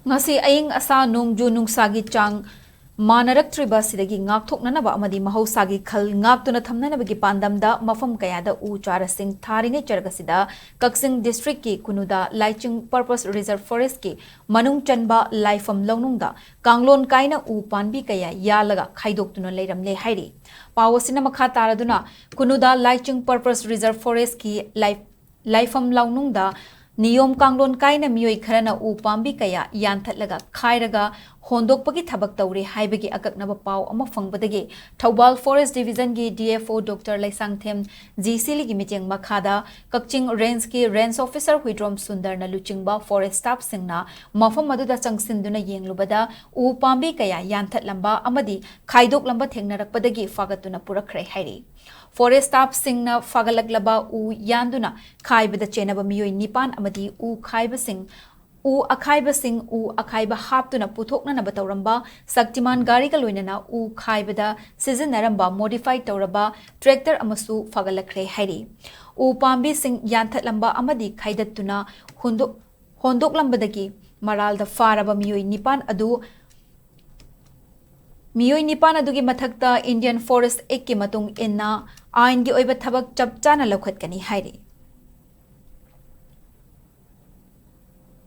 ngasi aying asa nongju nungsagi chang manaraktriba sidagi ngakthoknanaba amadi mahausagi khal ngaktuna thamnanabagi pandamda mafam kayada u charasing tharingai charagasida kaksing district ki kunuda laiching purpose reserve forest ki manung chanba laifam launungda kanglon kaina U-Panbi kaya Yallaga Khaidoktuna leiramle hairi pawasina makha taraduna kunuda laiching purpose reserve forest ki laifam launungda Niyom kanglon kaina Meeoi kharana U-Panbi kaya yanthatlaga khairaga hondokpagi thabak tawre haibagi akaknaba paw ama fangbadagi Thoubal Forest Division gi DFO Dr. Laisangthem GCL gi miteng makhada Kakching Range ki Range Officer Huidrom Sundar na luchingba forest staff singna mafam aduda changsinduna yenglubada U-Panbi kaya yanthatlamba amadi Khaidoklamba thengnarakpadagi fagatuna purakhre hairi Forest staff singna fagalaklaba u yanduna khaibada chenaba Meeoi nipan amadi u khaiba sing U akhaiba haptuna puthokna na batawramba Saktiman gari ka loinana u khaibada sizinaramba modified tawraba tractor amasu fagalakre hairi U-Panbi sing yanthatlamba amadi khaidattuna hondoklambadagi maralda faraba Meeoi nipan adugi mathakta Indian Forest Act ki matung inna ain gi oiba thabak chapchana lokhatkani hairi